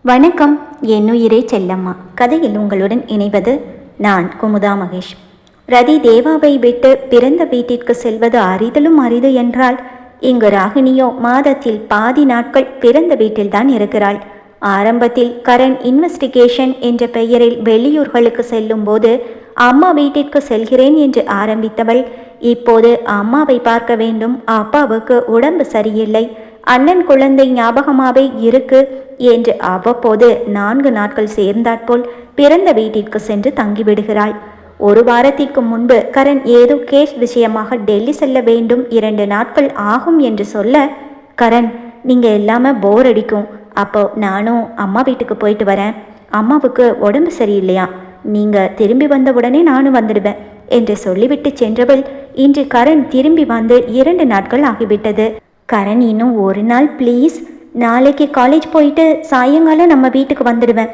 வணக்கம். என்னுயிரே செல்லம்மா கதையில் உங்களுடன் இணைவது நான் குமுதா மகேஷ். ரதி தேவாவை விட்டு பிறந்த வீட்டிற்கு செல்வது அரிதலும் அரிது என்றால், இங்கு ராகினியோ மாதத்தில் பாதி நாட்கள் பிறந்த வீட்டில்தான் இருக்கிறாள். ஆரம்பத்தில் கரண் இன்வெஸ்டிகேஷன் என்ற பெயரில் வெளியூர்களுக்கு செல்லும் போது அம்மா வீட்டிற்கு செல்கிறேன் என்று ஆரம்பித்தவள் இப்போது அம்மாவை பார்க்க வேண்டும், அப்பாவுக்கு உடம்பு சரியில்லை, அண்ணன் குழந்தை ஞாபகமாவே இருக்கு என்று அவ்வப்போது 4 நாட்கள் சேர்ந்தாற்போல் பிறந்த வீட்டிற்கு சென்று தங்கிவிடுகிறாள். ஒரு வாரத்திற்கு முன்பு கரண் ஏதோ கேஸ் விஷயமாக டெல்லி செல்ல வேண்டும், 2 நாட்கள் ஆகும் என்று சொல்ல, கரண் நீங்க எல்லாமே போர் அடிக்கும், அப்போ நானும் அம்மா வீட்டுக்கு போயிட்டு வரேன், அம்மாவுக்கு உடம்பு சரியில்லையா, நீங்க திரும்பி வந்த உடனே நானும் வந்துடுவேன் என்று சொல்லிவிட்டு சென்றவள் இன்று கரண் திரும்பி வந்து 2 நாட்கள் ஆகிவிட்டது. கரண் இன்னும் 1 நாள் ப்ளீஸ், நாளைக்கு காலேஜ் போயிட்டு சாயங்காலம் நம்ம வீட்டுக்கு வந்துடுவேன்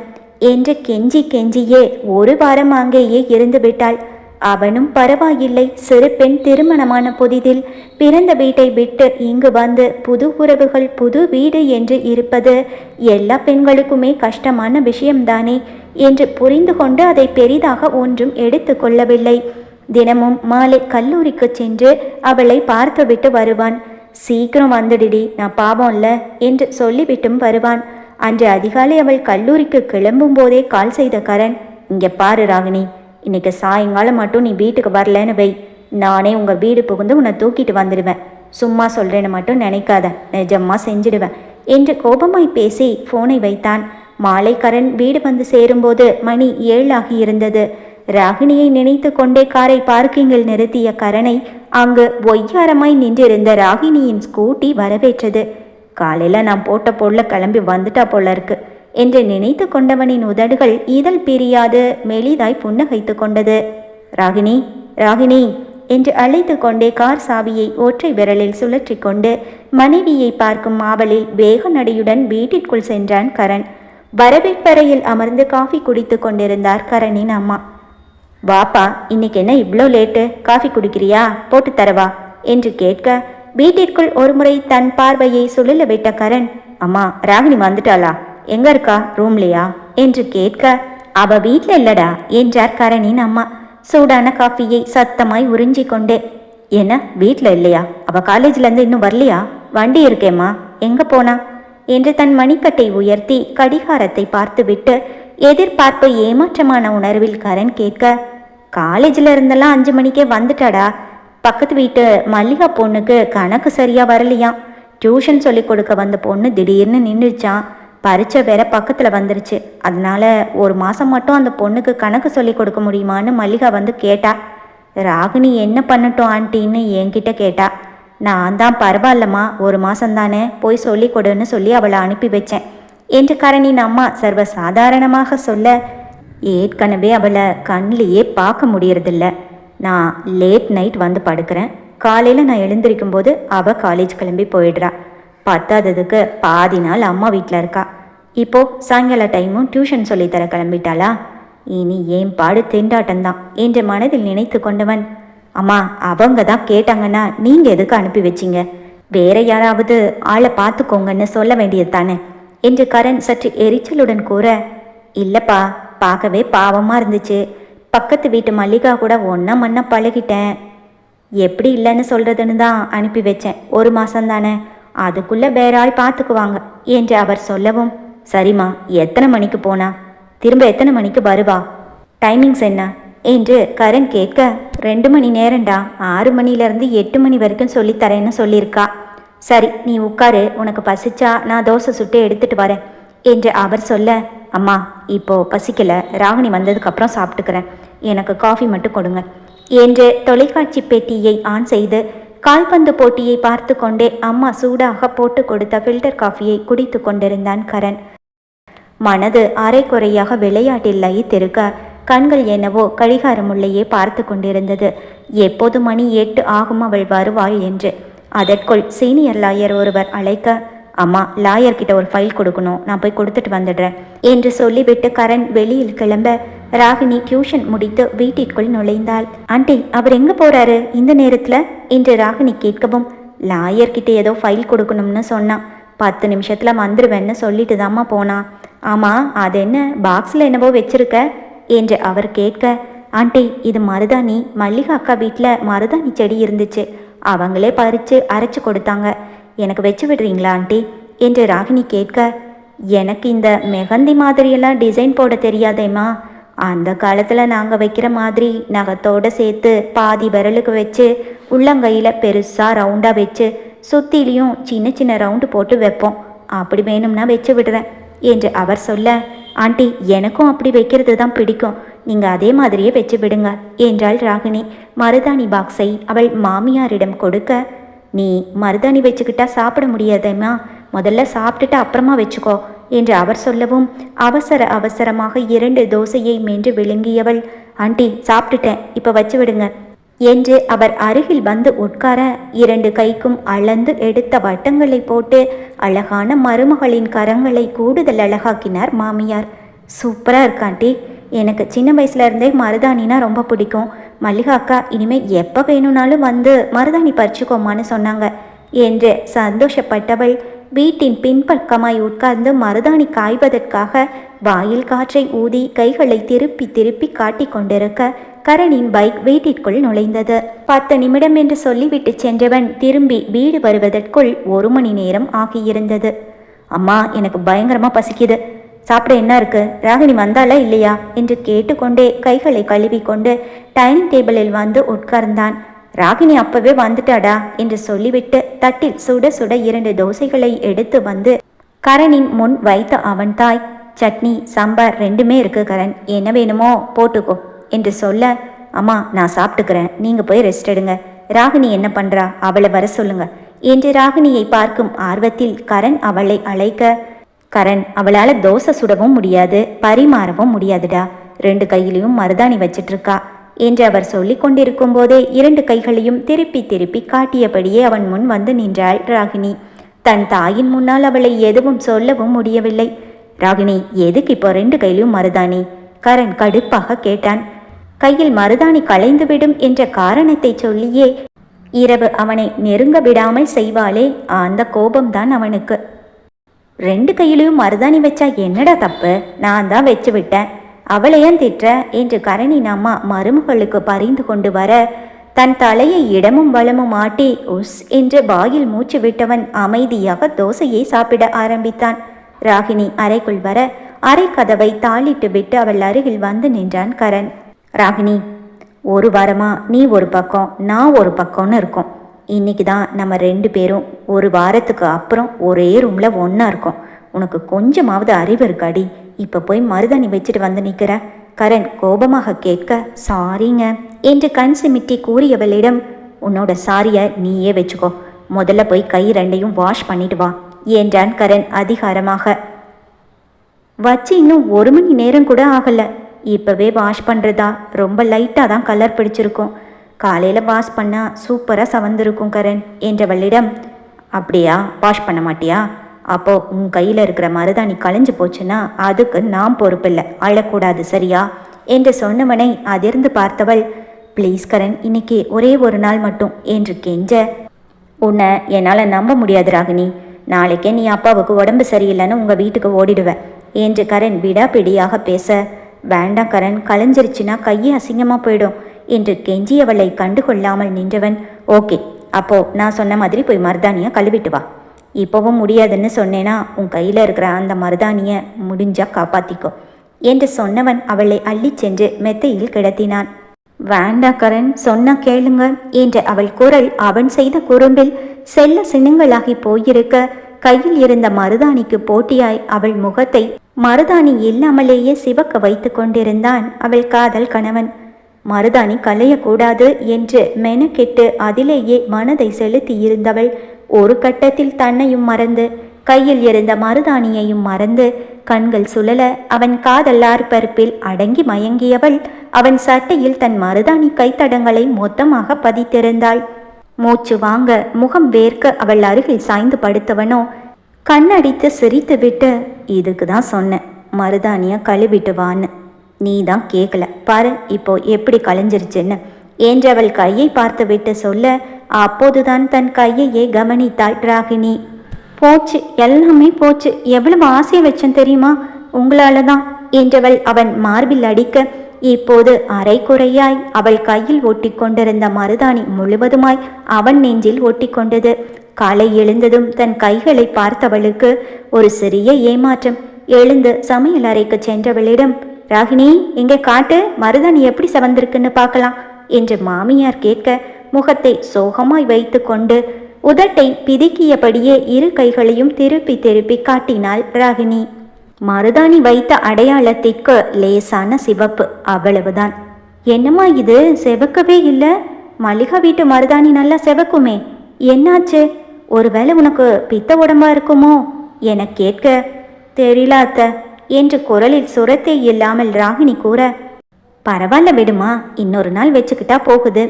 என்று கெஞ்சி கெஞ்சியே 1 வாரம் அங்கேயே இருந்து விட்டாள். அவனும் பரவாயில்லை, சிறு பெண் திருமணமான புதிதில் பிறந்த வீட்டை விட்டு இங்கு வந்து புது உறவுகள் புது வீடு என்று இருப்பது எல்லா பெண்களுக்குமே கஷ்டமான விஷயம்தானே என்று புரிந்து கொண்டு அதை பெரிதாக ஒன்றும் எடுத்து கொள்ளவில்லை. தினமும் மாலை கல்லூரிக்கு சென்று அவளை பார்த்துவிட்டு வருவான். சீக்கிரம் வந்துடுடி, நான் பாவம் இல்லை என்று சொல்லிவிட்டும் வருவான். அன்று அதிகாலை அவள் கல்லூரிக்கு கிளம்பும் போதே கால் செய்த கரண், இங்கே பாரு ராகினி, இன்னைக்கு சாயங்காலம் மட்டும் நீ வீட்டுக்கு வரலன்னு வை, நானே உங்கள் வீடு புகுந்து உன்னை தூக்கிட்டு வந்துடுவேன், சும்மா சொல்கிறேன்னு மட்டும் நினைக்காத, நிஜமாக செஞ்சிடுவேன் என்று கோபமாய் பேசி ஃபோனை வைத்தான். மாலை கரண் வீடு வந்து சேரும்போது மணி 7 ஆகியிருந்தது. ராகினியை நினைத்து கொண்டே காரை பார்க்கிங்கில் நிறுத்திய கரணை அங்கு ஒய்யாரமாய் நின்றிருந்த ராகினியின் ஸ்கூட்டி வரவேற்றது. காலையில் நான் போட்ட பொருளை கிளம்பி வந்துட்டா போல இருக்கு என்று நினைத்து கொண்டவனின் உதடுகள் இதழ் பிரியாது மெலிதாய் புன்னகைத்து கொண்டது. ராகினி ராகினி என்று அழைத்து கொண்டே கார் சாவியை ஒற்றை விரலில் சுழற்றி கொண்டு மனைவியை பார்க்கும் ஆவலில் வேக நடையுடன் வீட்டிற்குள் சென்றான் கரண். வரவேற்பறையில் அமர்ந்து காஃபி குடித்து கொண்டிருந்தார் கரணின் அம்மா. வாப்பா, இன்னைக்கு என்ன இவ்வளோ லேட்டு, காஃபி குடிக்கிறியா, போட்டு தரவா என்று கேட்க, வீட்டிற்குள் ஒருமுறை தன் பார்வையை சுழல விட்ட கரண், அம்மா ராகினி வந்துட்டாளா, எங்க இருக்கா, ரூம்லையா என்று கேட்க, அவ வீட்டில் இல்லடா என்றார் கரணின் அம்மா சூடான காஃபியை சத்தமாய் உறிஞ்சி கொண்டே. என்ன வீட்டில் இல்லையா, அவ காலேஜ்லேருந்து இன்னும் வரலையா, வண்டி இருக்கேம்மா, எங்க போனா என்று தன் மணிக்கட்டை உயர்த்தி கடிகாரத்தை பார்த்துவிட்டு எதிர்பார்ப்பு ஏமாற்றமான உணர்வில் கரண் கேட்க, காலேஜில் இருந்தெல்லாம் 5 மணிக்கே வந்துட்டாடா, பக்கத்து வீட்டு மல்லிகா பொண்ணுக்கு கணக்கு சரியாக வரலையாம், டியூஷன் சொல்லி கொடுக்க வந்த பொண்ணு திடீர்னு நின்றுச்சான், பரீட்சை வேற பக்கத்தில் வந்துருச்சு, அதனால 1 மாதம் மட்டும் அந்த பொண்ணுக்கு கணக்கு சொல்லி கொடுக்க முடியுமான்னு மல்லிகா வந்து கேட்டா. ராகினி என்ன பண்ணட்டும் ஆண்டின்னு என்கிட்ட கேட்டா. நான் தான் பரவாயில்லம்மா, 1 மாதம்தானே, போய் சொல்லி கொடுன்னு சொல்லி அவளை அனுப்பி வச்சேன் என்று கரணின் அம்மா சர்வ சாதாரணமாக சொல்ல, ஏற்கனவே அவளை கண்ணிலேயே பார்க்க முடியறதில்ல, நான் லேட் நைட் வந்து படுக்கிறேன், காலையில் நான் எழுந்திருக்கும் போது அவள் காலேஜ் கிளம்பி போயிடுறா, பத்தாததுக்கு பாதி நாள் அம்மா வீட்டில் இருக்கா, இப்போது சாயங்கால டைமும் டியூஷன் சொல்லித்தர கிளம்பிட்டாளா, இனி ஏன் பாடு திண்டாட்டம்தான் என்று மனதில் நினைத்து கொண்டவன், அம்மா அவங்க தான் கேட்டாங்கன்னா நீங்கள் எதுக்கு அனுப்பி வச்சிங்க, வேற யாராவது ஆளை பார்த்துக்கோங்கன்னு சொல்ல வேண்டியது தானே என்று கரண் சற்று எரிச்சலுடன் கூற, இல்லைப்பா பார்க்கவே பாவமாக இருந்துச்சு, பக்கத்து வீட்டு மல்லிகா கூட ஒன்றா மண்ணா பழகிட்டேன், எப்படி இல்லைன்னு சொல்கிறதுன்னு தான் அனுப்பி வச்சேன், 1 மாதம்தானே, அதுக்குள்ளே வேற ஆள் பார்த்துக்குவாங்க என்று அவர் சொல்லவும், சரிம்மா எத்தனை மணிக்கு போனா, திரும்ப எத்தனை மணிக்கு வருவா, டைமிங்ஸ் என்ன என்று கரண் கேட்க, 2 மணி நேரம்டா, 6 மணிலேருந்து 8 மணி வரைக்கும் சொல்லித்தரேன்னு சொல்லியிருக்கா, சரி நீ உட்காரு, உனக்கு பசிச்சா நான் தோசை சுட்டு எடுத்துட்டு வரேன் என்று அவர் சொல்ல, அம்மா இப்போ பசிக்கல, ராகினி வந்ததுக்கப்புறம் சாப்பிட்டுக்கிறேன், எனக்கு காஃபி மட்டும் கொடுங்க என்று தொலைக்காட்சி பெட்டியை ஆன் செய்து கால்பந்து போட்டியை பார்த்து கொண்டே அம்மா சூடாக போட்டு கொடுத்த ஃபில்டர் காஃபியை குடித்து கொண்டிருந்தான் கரண். மனது அரைக்குறையாக விளையாட்டில் லயித்திருக்க, கண்கள் என்னவோ கடிகாரமுள்ளையே பார்த்து கொண்டிருந்தது. எப்போது மணி 8 ஆகும் அவள் வருவாள் என்று. அதற்குள் சீனியர் லாயர் ஒருவர் அழைக்க, அம்மா லாயர்கிட்ட ஒரு ஃபைல் கொடுக்கணும், நான் போய் கொடுத்துட்டு வந்துடுறேன் என்று சொல்லிவிட்டு கரண் வெளியில் கிளம்ப, ராகினி டியூஷன் முடித்து வீட்டிற்குள் நுழைந்தாள். ஆண்டி அவர் எங்கே போகிறாரு இந்த நேரத்தில் என்று ராகினி கேட்கவும், லாயர்கிட்ட ஏதோ ஃபைல் கொடுக்கணும்னு சொன்னான், 10 நிமிஷத்தில் வந்துடுவேன்னு சொல்லிட்டு தாம்மா போனான், ஆமாம், அது என்ன பாக்ஸில் என்னவோ வச்சிருக்க என்று அவர் கேட்க, ஆண்டி இது மருதாணி, மல்லிகா அக்கா வீட்டில் மருதாணி செடி இருந்துச்சு, அவங்களே பறித்து அரைச்சி கொடுத்தாங்க, எனக்கு வச்சு விடுறீங்களா ஆண்டி என்று ராகினி கேட்க, எனக்கு இந்த மெஹந்தி மாதிரியெல்லாம் டிசைன் போட தெரியாதேம்மா, அந்த காலத்தில் நாங்கள் வைக்கிற மாதிரி நகத்தோடு சேர்த்து பாதி விரலுக்கு வச்சு உள்ளங்கையில் பெருசாக ரவுண்டாக வச்சு சுற்றிலையும் சின்ன சின்ன ரவுண்டு போட்டு வைப்போம், அப்படி வேணும்னா வச்சு விடுறேன் என்று அவர் சொல்ல, ஆண்டி எனக்கும் அப்படி வைக்கிறது தான் பிடிக்கும், நீங்கள் அதே மாதிரியே வச்சு விடுங்க என்றாள் ராகினி. மருதாணி பாக்ஸை அவள் மாமியாரிடம் கொடுக்க, நீ மருதாணி வச்சுக்கிட்டா சாப்பிட முடியாதேம்மா, முதல்ல சாப்பிட்டுட்டு அப்புறமா வச்சுக்கோ என்று அவர் சொல்லவும் அவசர அவசரமாக 2 தோசையை மென்று விழுங்கியவள், ஆண்டி சாப்பிட்டுட்டேன், இப்போ வச்சு விடுங்க என்று அவர் அருகில் வந்து உட்கார 2 கைக்கும் அளந்து எடுத்த வட்டங்களை போட்டு அழகான மருமகளின் கரங்களை கூடுதல் அழகாக்கினார் மாமியார். சூப்பராக இருக்காண்டி, எனக்கு சின்ன வயசுல இருந்தே மருதாணினா ரொம்ப பிடிக்கும், மல்லிகா அக்கா இனிமேல் எப்போ வேணும்னாலும் வந்து மருதாணி பறிச்சுக்கோமான்னு சொன்னாங்க என்று சந்தோஷப்பட்டவள் வீட்டின் பின்பக்கமாய் உட்கார்ந்து மருதாணி காய்வதற்காக வாயில் காற்றை ஊதி கைகளை திருப்பி திருப்பி காட்டி கொண்டிருக்க கரணின் பைக் வீட்டிற்குள் நுழைந்தது. 10 நிமிடம் என்று சொல்லிவிட்டு சென்றவன் திரும்பி வீடு வருவதற்குள் 1 மணி நேரம் ஆகியிருந்தது. அம்மா எனக்கு பயங்கரமா பசிக்குது, சாப்பிட என்ன இருக்கு, ராகினி வந்தாலா இல்லையா என்று கேட்டுக்கொண்டே கைகளை கழுவி கொண்டு டைனிங் டேபிளில் வந்து உட்கார்ந்தான். ராகினி அப்பவே வந்துட்டாடா என்று சொல்லிவிட்டு தட்டில் சுட சுட 2 தோசைகளை எடுத்து வந்து கரணின் முன் வைத்த அவன் தாய், சட்னி சாம்பார் 2மே இருக்கு கரண், என்ன வேணுமோ போட்டுக்கோ என்று சொல்ல, அம்மா நான் சாப்பிட்டுக்கிறேன், நீங்கள் போய் ரெஸ்ட் எடுங்க, ராகினி என்ன பண்ணுறா அவளை வர சொல்லுங்க என்று ராகினியை பார்க்கும் ஆர்வத்தில் கரண் அவளை அழைக்க, கரண் அவளால் தோசை சுடவும் முடியாது பரிமாறவும் முடியாதுடா, 2 கையிலையும் மருதாணி வச்சிட்ருக்கா என்று அவர் சொல்லி கொண்டிருக்கும் போதே 2 கைகளையும் திருப்பி திருப்பி காட்டியபடியே அவன் முன் வந்து நின்றாள் ராகினி. தன் தாயின் முன்னால் அவளை எதுவும் சொல்லவும் முடியவில்லை. ராகினி எதுக்கு இப்போ 2 கையிலையும் மருதாணி? கரண் கடுப்பாக கேட்டான். கையில் மருதாணி களைந்துவிடும் என்ற காரணத்தை சொல்லியே இரவு அவனை நெருங்க விடாமல் செய்வாளே, அந்த கோபம்தான் அவனுக்கு. 2 கையிலையும் மருதாணி வச்சா என்னடா தப்பு, நான் தான் வச்சு விட்டேன், அவளையன் திட்ட என்று கரணின் அம்மா மருமகளுக்கு பறிந்து கொண்டு வர தன் தலையை இடமும் வலமும் ஆட்டி உஸ் என்று வாயில் மூச்சு விட்டவன் அமைதியாக தோசையை சாப்பிட ஆரம்பித்தான். ராகினி அறைக்குள் வர அறை கதவை தாளிட்டு விட்டு அவள் அருகில் வந்து நின்றான் கரண். ராகினி, 1 வாரமா நீ ஒரு பக்கம் நான் ஒரு பக்கம்னு இருக்கோம், இன்னைக்கு தான் நம்ம 2 பேரும் 1 வாரத்துக்கு அப்புறம் ஒரே ரூம்ல ஒன்னா இருக்கோம், உனக்கு கொஞ்சமாவது அறிவு இருக்காடி, இப்போ போய் மருதாணி வச்சுட்டு வந்து நிற்கிற கரண் கோபமாக கேட்க, சாரிங்க என்று கண் சிமிட்டி கூறியவளிடம், உன்னோட சாரியை நீயே வச்சுக்கோ, முதல்ல போய் கை 2யும் வாஷ் பண்ணிட்டு வா என்றான் கரண் அதிகாரமாக. வச்சு இன்னும் 1 மணி நேரம் கூட ஆகலை, இப்போவே வாஷ் பண்ணுறதா, ரொம்ப லைட்டாக தான் கலர் பிடிச்சிருக்கும், காலையில் வாஷ் பண்ணால் சூப்பராக சவந்திருக்கும் கரண் என்றவளிடம், அப்படியா வாஷ் பண்ண மாட்டியா, அப்போ உன் கையில் இருக்கிற மருதாணி களைஞ்சு போச்சுன்னா அதுக்கு நான் பொறுப்பில்லை, அழக்கூடாது சரியா என்று சொன்னவனை அதிர்ந்து பார்த்தவள், ப்ளீஸ் கரண் இன்னைக்கு ஒரே 1 நாள் மட்டும் என்று கெஞ்ச, உன்னை என்னால் நம்ப முடியாது ராகினி, நாளைக்கே நீ அப்பாவுக்கு உடம்பு சரியில்லைன்னு உங்கள் வீட்டுக்கு ஓடிடுவ என்று கரண் விடாப்பிடியாக பேச, வேண்டாம் கரண் களைஞ்சிருச்சுன்னா கையே அசிங்கமாக போயிடும் என்று கெஞ்சியவளை கண்டுகொள்ளாமல் நின்றவன், ஓகே அப்போ நான் சொன்ன மாதிரி போய் மருதாணியை கழுவிட்டு வா, இப்போவும் முடியாதுன்னு சொன்னேனா உன் கையில் இருக்கிற அந்த மருதாணியை முடிஞ்சா காப்பாத்திக்கோ என்று சொன்னவன் அவளை அள்ளி சென்று மெத்தையில் கிடத்தினான். வேண்டா கரண் சொன்னா கேளுங்க என்ற அவள் குரல் அவன் செய்த குறும்பில் செல்ல சின்னங்களாகி போயிருக்க கையில் இருந்த மருதாணிக்கு போட்டியாய் அவள் முகத்தை மருதாணி இல்லாமலேயே சிவக்க வைத்து கொண்டிருந்தான் அவள் காதல் கணவன். மருதாணி களையக்கூடாது என்று மெனக்கெட்டு அதிலேயே மனதை செலுத்தி இருந்தவள் ஒரு கட்டத்தில் தன்னையும் மறந்து கையில் இருந்த மருதாணியையும் மறந்து கண்கள் சுழல அவன் காதல் ஆர்ப்பரிப்பில் அடங்கி மயங்கியவள் அவன் சட்டையில் தன் மருதாணி கைத்தடங்களை மொத்தமாக பதித்திருந்தாள். மூச்சு வாங்க முகம் வேர்க்க அவள் அருகில் சாய்ந்து படுத்தவனோ கண்ணடித்து சிரித்து விட்டு, இதுக்கு தான் சொன்னேன் மருதாணிய கழுவிட்டு வான்னு, நீ தான் கேட்கல பாரு இப்போ எப்படி களைஞ்சிருச்சுன்னு என்றவள் கையை பார்த்து விட்டு சொல்ல, அப்போதுதான் தன் கையையே கவனித்தாள் ராகினி. போச்சு எல்லாமே போச்சு, எவ்வளவு ஆசையை வச்சேன் தெரியுமா, உங்களால தான் என்றவள் அவன் மார்பில் அடிக்க, இப்போது அரைக்குறையாய் அவள் கையில் ஒட்டி கொண்டிருந்த மருதாணி முழுவதுமாய் அவன் நெஞ்சில் ஒட்டி கொண்டது. காலை எழுந்ததும் தன் கைகளை பார்த்தவளுக்கு ஒரு சிறிய ஏமாற்றம். எழுந்து சமையல் அறைக்கு சென்றவளிடம், ராகினி, இங்கே காட்டு, மருதாணி எப்படி செவந்திருக்குன்னு பார்க்கலாம் என்று மாமியார் கேட்க, முகத்தை சோகமாய் வைத்து கொண்டு உதட்டை பிதுக்கியபடியே இரு கைகளையும் திருப்பி திருப்பி காட்டினாள் ராகினி. மருதாணி வைத்த அடையாளத்திற்கு லேசான சிவப்பு, அவ்வளவுதான். என்னம்மா இது, செவக்கவே இல்லை? மல்லிகா வீட்டு மருதாணி நல்லா செவக்குமே, என்னாச்சு? ஒருவேளை உனக்கு பித்த உடம்பா இருக்குமோ என கேட்க, தெரியல அத்த என்று குரலில் சுரத்தே இல்லாமல் ராகினி கூற, பரவாயில்ல விடுமா, இன்னொரு நாள் வச்சுக்கிட்டா போகுது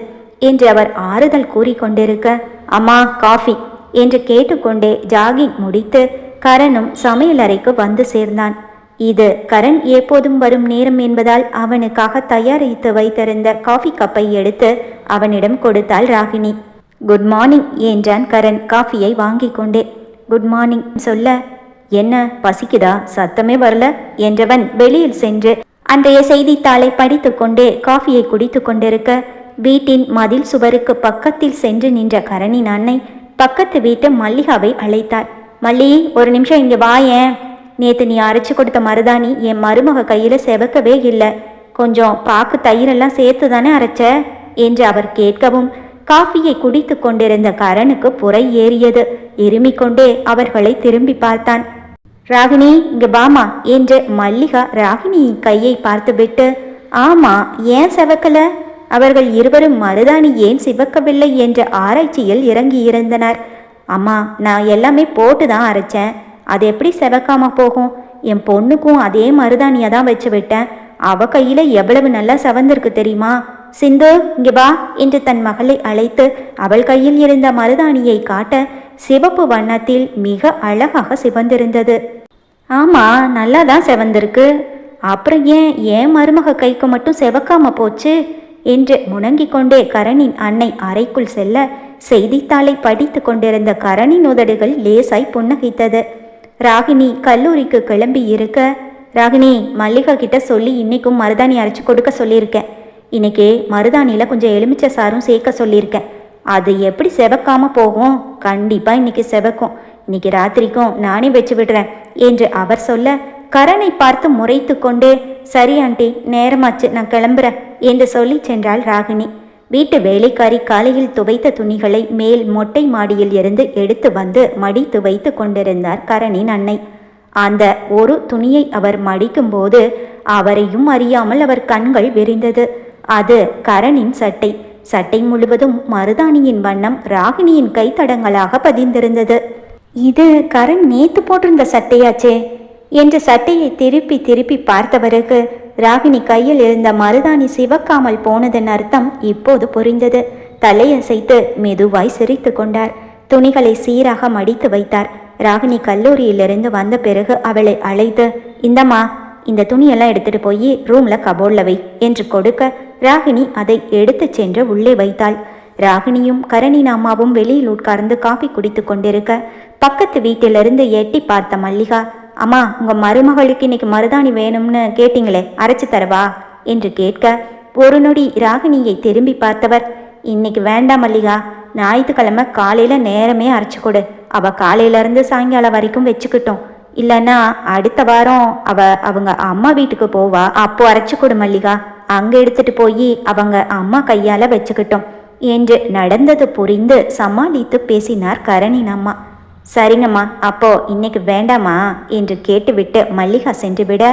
என்று அவர் ஆறுதல் கூறிக்கொண்டிருக்க, அம்மா காஃபி என்று கேட்டுக்கொண்டே ஜாகிங் முடித்து கரனும் சமையலறைக்கு வந்து சேர்ந்தான். இது கரண் எப்போதும் வரும் நேரம் என்பதால் அவனுக்காக தயாரித்து வைத்திருந்த காஃபி கப்பை எடுத்து அவனிடம் கொடுத்தாள் ராகினி. குட் மார்னிங் என்றான் கரண் காஃபியை வாங்கி கொண்டே. குட் மார்னிங் சொல்ல, என்ன பசிக்குதா, சத்தமே வரல என்றவன் வெளியில் சென்று அன்றைய செய்தித்தாளை படித்து கொண்டே காஃபியை குடித்து கொண்டிருக்க, வீட்டின் மதில் சுவருக்கு பக்கத்தில் சென்று நின்ற கரணின் அன்னை பக்கத்து வீட்டு மல்லிகாவை அழைத்தார். மல்லி, ஒரு நிமிஷம் இங்கே வாயேன். நேற்று நீ அரைச்சி கொடுத்த மருதாணி என் மருமக கையில் செவக்கவே இல்லை. கொஞ்சம் பாக்கு தயிரெல்லாம் சேர்த்து தானே அரைச்ச என்று அவர் கேட்கவும், காஃபியை குடித்து கொண்டிருந்த கரனுக்கு புரை ஏறியது. இருமிக்கொண்டே அவர்களை திரும்பி பார்த்தான். ராகினி, இங்க பாமா என்று மல்லிகா ராகினியின் கையை பார்த்துவிட்டு, ஆமா, ஏன் செவக்கல? அவர்கள் இருவரும் மருதாணி ஏன் சிவக்கவில்லை என்ற ஆராய்ச்சியில் இறங்கியிருந்தனர். அம்மா, நான் எல்லாமே போட்டு தான் அரைச்சேன், அது எப்படி செவக்காம போகும்? என் பொண்ணுக்கும் அதே மருதாணியை தான் வச்சு விட்டேன், அவ கையில எவ்வளவு நல்லா செவந்திருக்கு தெரியுமா? சிந்து, இங்கே வா என்று தன் மகளை அழைத்து அவள் கையில் இருந்த மருதாணியை காட்ட, சிவப்பு வண்ணத்தில் மிக அழகாக சிவந்திருந்தது. ஆமா, நல்லா தான் செவந்திருக்கு, அப்புறம் ஏன் மருமக கைக்கு மட்டும் செவக்காம போச்சு என்று முணங்கிக் கொண்டே கரணின் அன்னை அறைக்குள் செல்ல, செய்தித்தாளை படித்து கொண்டிருந்த கரணின் உதடுகள் லேசாய் புன்னகைத்தது. ராகினி கல்லூரிக்கு கிளம்பி இருக்க, ராகினி, மல்லிகா கிட்ட சொல்லி இன்னைக்கும் மருதாணி அரைச்சி கொடுக்க சொல்லியிருக்கேன். இன்னைக்கு மருதாணியில் கொஞ்சம் எலுமிச்சை சாரும் சேர்க்க சொல்லியிருக்கேன். அது எப்படி செவக்காம போகும்? கண்டிப்பாக இன்னைக்கு செவக்கும். இன்னைக்கு ராத்திரிக்கும் நானே வச்சு விடுறேன் என்று அவர் சொல்ல, கரனை பார்த்து முறைத்து கொண்டே, சரி ஆண்டி, நேரமாச்சு, நான் கிளம்புறேன் என்று சொல்லி சென்றாள் ராகினி. வீட்டு வேலைக்காரி காலையில் துவைத்த துணிகளை மேல் மொட்டை மாடியில் இருந்து எடுத்து வந்து மடித்து வைத்து கொண்டிருந்தார் கரணின் அன்னை. அந்த ஒரு துணியை அவர் மடிக்கும்போது அவரையும் அறியாமல் அவர் கண்கள் விரிந்தது. அது கரணின் சட்டை. சட்டை முழுவதும் மருதாணியின் வண்ணம் ராகினியின் கைத்தடங்களாக பதிந்திருந்தது. இது கரண் நேத்து போட்டிருந்த சட்டையாச்சே என்று சட்டையை திருப்பி திருப்பி பார்த்தவருக்கு ராகினி கையில் இருந்த மருதாணி சிவக்காமல் போனதன் அர்த்தம் இப்போது புரிந்தது. தலையசைத்து மெதுவாய் சிரித்து கொண்டார். துணிகளை சீராக மடித்து வைத்தார். ராகினி கல்லூரியிலிருந்து வந்த பிறகு அவளை அழைத்து, இந்தம்மா, இந்த துணியெல்லாம் எடுத்துட்டு போய் ரூம்ல கபோர்ட்ல வை என்று கொடுக்க, ராகினி அதை எடுத்து சென்று உள்ளே வைத்தாள். ராகினியும் கரணின் அம்மாவும் வெளியில் உட்கார்ந்து காஃபி குடித்து கொண்டிருக்க, பக்கத்து வீட்டிலிருந்து எட்டி பார்த்த மல்லிகா, அம்மா, உங்க மருமகளுக்கு இன்னைக்கு மருதாணி வேணும்னு கேட்டீங்களே, அரைச்சு தரவா என்று கேட்க, ஒரு நொடி ராகினியை திரும்பி பார்த்தவர், இன்னைக்கு வேண்டாம் மல்லிகா, ஞாயிற்றுக்கிழமை காலையில நேரமே அரைச்சு கொடு, அவ காலையிலேருந்து சாயங்காலம் வரைக்கும் வச்சுக்கிட்டோம், இல்லைன்னா அடுத்த வாரம் அவங்க அம்மா வீட்டுக்கு போவா, அப்போ அரைச்சு கொடு மல்லிகா, அங்க எடுத்துட்டு போய் அவங்க அம்மா கையால வச்சுக்கிட்டோம் என்று நடந்தது புரிந்து சமாளித்து பேசினார் கரணின் அம்மா. சரிங்கம்மா, அப்போ இன்னைக்கு வேண்டாமா என்று கேட்டுவிட்டு மல்லிகா சென்றுவிட,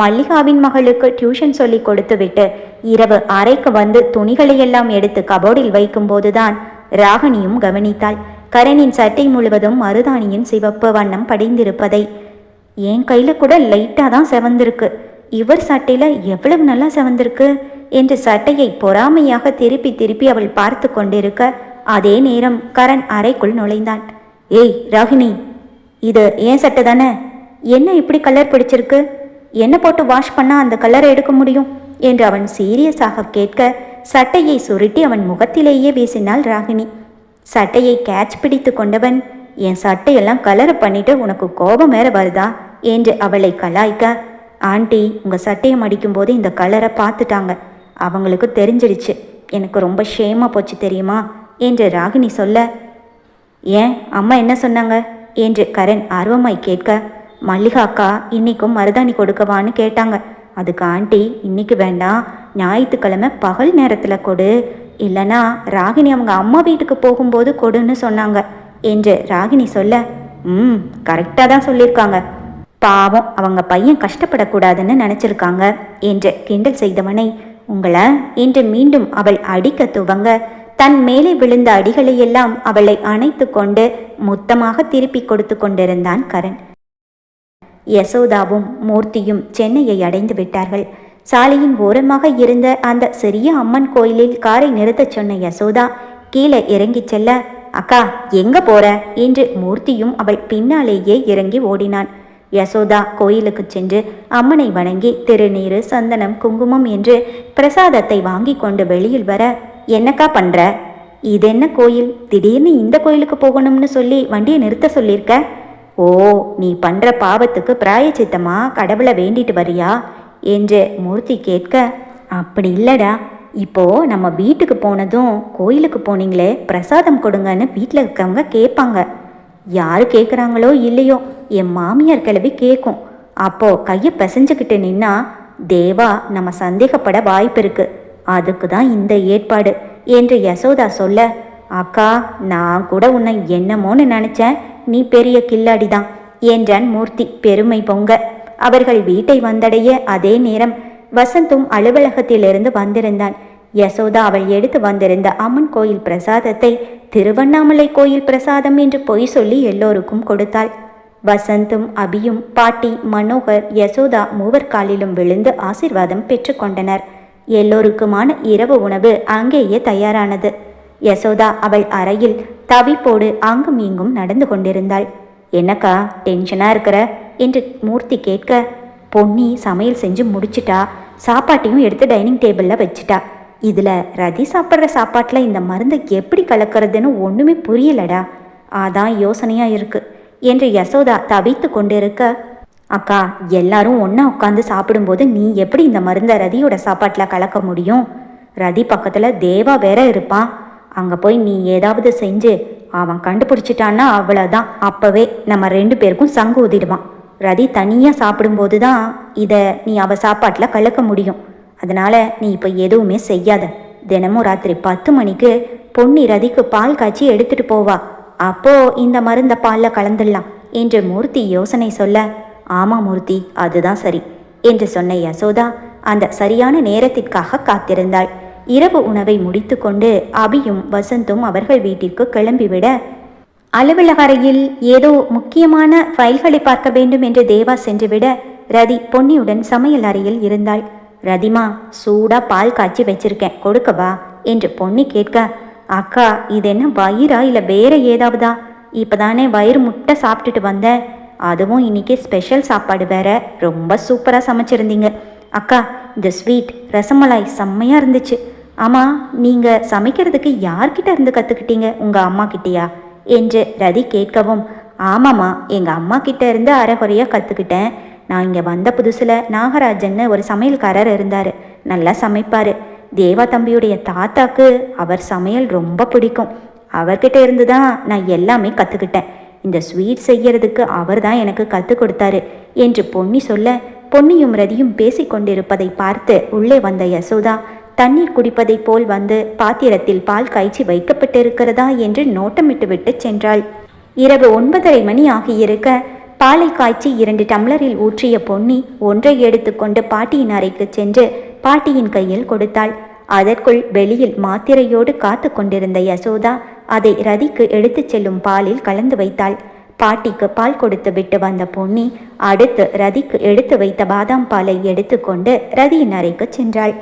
மல்லிகாவின் மகளுக்கு டியூஷன் சொல்லி கொடுத்து விட்டு இரவு அறைக்கு வந்து துணிகளை எல்லாம் எடுத்து கபோர்டில் வைக்கும்போதுதான் ராகினியும் கவனித்தாள். கரணின் சட்டை முழுவதும் மருதாணியின் சிவப்பு வண்ணம் படிந்திருப்பதை. என் கையில கூட லைட்டா தான் செவந்திருக்கு, இவர் சட்டையில எவ்வளவு நல்லா செவந்திருக்கு என்று சட்டையை பொறாமையாக திருப்பி திருப்பி அவள் பார்த்து கொண்டிருக்க, அதே நேரம் கரண் அறைக்குள் நுழைந்தான். ஏய் ராகினி, இது ஏன் சட்டை தானே, என்ன இப்படி கலர் பிடிச்சிருக்கு, என்ன போட்டு வாஷ் பண்ணா அந்த கலரை எடுக்க முடியும் என்று அவன் சீரியஸாக கேட்க, சட்டையை சுருட்டி அவன் முகத்திலேயே வீசினாள் ராகினி. சட்டையை கேட்ச் பிடித்து கொண்டவன், என் சட்டையெல்லாம் கலரை பண்ணிட்டு உனக்கு கோபம் வேற வருதா என்று அவளை கலாய்க்க, ஆண்டி உங்கள் சட்டையை மடிக்கும்போது இந்த கலரை பார்த்துட்டாங்க. அவங்களுக்கு தெரிஞ்சிடுச்சு. எனக்கு ரொம்ப ஷேமாக போச்சு தெரியுமா என்று ராகினி சொல்ல, ஏன் அம்மா என்ன சொன்னாங்க என்று கரண் ஆர்வமாய் கேட்க, மல்லிகா அக்கா இன்னைக்கும் மருதாணி கொடுக்கவான்னு கேட்டாங்க. அதுக்கு ஆண்டி இன்னைக்கு வேண்டாம், ஞாயிற்றுக்கிழமை பகல் நேரத்தில் கொடு, இல்லைனா ராகினி அவங்க அம்மா வீட்டுக்கு போகும்போது கொடுன்னு சொன்னாங்க என்று ராகினி சொல்ல, கரெக்டாக தான் சொல்லியிருக்காங்க. பாவம் அவங்க பையன் கஷ்டப்படக்கூடாதுன்னு நினச்சிருக்காங்க என்று கிண்டல் செய்தவனை, உங்களை என்று மீண்டும் அவள் அடிக்க துவங்க, தன் மேலே விழுந்த அடிகளையெல்லாம் அவளை அணைத்து கொண்டு மொத்தமாக திருப்பி கொடுத்து கொண்டிருந்தான் கரண். யசோதாவும் மூர்த்தியும் சென்னையை அடைந்து விட்டார்கள். சாலையின் ஓரமாக இருந்த அந்த சிறிய அம்மன் கோயிலில் காரை நிறுத்தச் சொன்ன யசோதா கீழே இறங்கிச் செல்ல, அக்கா எங்க போற என்று மூர்த்தியும் அவள் பின்னாலேயே இறங்கி ஓடினான். யசோதா கோயிலுக்கு சென்று அம்மனை வணங்கி திருநீரு, சந்தனம், குங்குமம் என்று பிரசாதத்தை வாங்கி கொண்டு வெளியில் வர, என்னக்கா பண்ற? இதென்ன கோயில்? திடீர்னு இந்த கோயிலுக்கு போகணும்னு சொல்லி வண்டியை நிறுத்த சொல்லியிருக்க? ஓ, நீ பண்ற பாவத்துக்கு பிராயச்சித்தமா கடவுளை வேண்டிட்டு வரியா என்று மூர்த்தி கேட்க, அப்படி இல்லடா, இப்போ நம்ம வீட்டுக்கு போனதும் கோயிலுக்கு போனீங்களே பிரசாதம் கொடுங்கன்னு வீட்டில் இருக்கவங்க கேட்பாங்க. யாரு கேட்குறாங்களோ இல்லையோ என் மாமியார் கிளவி கேட்கும். அப்போ கையை பிசைஞ்சுக்கிட்டு நின்னா தேவா நம்ம சந்தேகப்பட வாய்ப்பு இருக்கு. அதுக்கு தான் இந்த ஏற்பாடு என்று யசோதா சொல்ல, அக்கா நான் கூட உன்னை என்னமோன்னு நினைச்சேன், நீ பெரிய கில்லாடிதான் என்றான் மூர்த்தி பெருமை பொங்க. அவர்கள் வீட்டை வந்தடைய அதே நேரம் வசந்தும் அலுவலகத்திலிருந்து வந்திருந்தான். யசோதா அவள் எடுத்து வந்திருந்த அம்மன் கோயில் பிரசாதத்தை திருவண்ணாமலை கோயில் பிரசாதம் என்று பொய் சொல்லி எல்லோருக்கும் கொடுத்தாள். வசந்தும் அபியும் பாட்டி மனோகர் யசோதா மூவர் காலிலும் விழுந்து ஆசீர்வாதம் பெற்றுக்கொண்டனர். எல்லோருக்குமான இரவு உணவு அங்கேயே தயாரானது. யசோதா அவள் அறையில் தவிப்போடு அங்கும் இங்கும் நடந்து கொண்டிருந்தாள். என்னக்கா டென்ஷனா இருக்கிற என்று மூர்த்தி கேட்க, பொன்னி சமையல் செஞ்சு முடிச்சிட்டா, சாப்பாட்டையும் எடுத்து டைனிங் டேபிளில் வச்சுட்டா. இதில் ரதி சாப்பிட்ற சாப்பாட்டில் இந்த மருந்தை எப்படி கலக்கிறதுன்னு ஒன்றுமே புரியலடா, அதான் யோசனையாக இருக்கு என்று யசோதா தவித்து கொண்டிருக்க, அக்கா எல்லாரும் ஒன்றா உட்காந்து சாப்பிடும்போது நீ எப்படி இந்த மருந்தை ரதியோட சாப்பாட்டில் கலக்க முடியும்? ரதி பக்கத்தில் தேவா வேற இருப்பான். அங்கே போய் நீ ஏதாவது செஞ்சு அவன் கண்டுபிடிச்சிட்டான்னா அவ்வளோதான், அப்போவே நம்ம 2 பேருக்கும் சங்கு ஊதிடுவான். ரதி தனியாக சாப்பிடும்போது தான் இதை நீ அவள் சாப்பாட்டில் கலக்க முடியும். அதனால் நீ இப்போ எதுவுமே செய்யாத. தினமும் ராத்திரி 10 மணிக்கு பொன்னி ரதிக்கு பால் காய்ச்சி எடுத்துகிட்டு போவா. அப்போது இந்த மருந்தை பாலில் கலந்துடலாம் என்று மூர்த்தி யோசனை சொல்ல, ஆமாம் மூர்த்தி அதுதான் சரி என்று சொன்ன யசோதா அந்த சரியான நேரத்திற்காக காத்திருந்தாள். இரவு உணவை முடித்து கொண்டு அபியும் வசந்தும் அவர்கள் வீட்டிற்கு கிளம்பிவிட, அலுவலக அறையில் ஏதோ முக்கியமான ஃபைல்களை பார்க்க வேண்டும் என்று தேவா சென்றுவிட ரதி பொன்னியுடன் சமையல் அறையில் இருந்தாள். ரதிமா சூடா பால் காய்ச்சி வச்சிருக்கேன் கொடுக்கவா என்று பொன்னி கேட்க, அக்கா இது என்ன வயிறா இல்லை வேற ஏதாவதா? இப்போதானே வயிறு முட்டை சாப்பிட்டுட்டு வந்தேன், அதுவும் இன்னைக்கு ஸ்பெஷல் சாப்பாடு வேற, ரொம்ப சூப்பராக சமைச்சிருந்தீங்க அக்கா. இந்த ஸ்வீட் ரசமலாய் செம்மையாக இருந்துச்சு. ஆமாம் நீங்கள் சமைக்கிறதுக்கு யார்கிட்ட இருந்து கற்றுக்கிட்டீங்க? உங்கள் அம்மா கிட்டேயா என்று ரதி கேட்கவும், ஆமாம்மா எங்கள் அம்மா கிட்ட இருந்து அரைகுறையாக கற்றுக்கிட்டேன். நான் இங்கே வந்த புதுசில் நாகராஜன்னு ஒரு சமையல்காரர் இருந்தார், நல்லா சமைப்பார். தேவா தம்பியுடைய தாத்தாக்கு அவர் சமையல் ரொம்ப பிடிக்கும். அவர்கிட்ட இருந்து தான் நான் எல்லாமே கற்றுக்கிட்டேன். இந்த ஸ்வீட் செய்யறதுக்கு அவர் தான் எனக்கு கற்றுக் கொடுத்தாரு என்று பொன்னி சொல்ல, பொன்னியும் ரதியும் பேசிக்கொண்டிருப்பதை பார்த்து உள்ளே வந்த யசோதா தண்ணீர் குடிப்பதை போல் வந்து பாத்திரத்தில் பால் காய்ச்சி வைக்கப்பட்டிருக்கிறதா என்று நோட்டமிட்டு விட்டு சென்றாள். இரவு 9:30 மணி ஆகியிருக்க பாலை காய்ச்சி 2 டம்ளரில் ஊற்றிய பொன்னி ஒன்றை எடுத்துக்கொண்டு பாட்டியின் அறைக்கு சென்று பாட்டியின் கையில் கொடுத்தாள். அதற்குள் வெளியில் மாத்திரையோடு காத்து கொண்டிருந்த யசோதா அதை ரதிக்கு எடுத்துச் செல்லும் பாலில் கலந்து வைத்தாள். பாட்டிக்கு பால் கொடுத்து விட்டு வந்த பொன்னி அடுத்து ரதிக்கு எடுத்து வைத்த பாதாம் பாலை எடுத்துக்கொண்டு ரதியின் அறைக்கு சென்றாள்.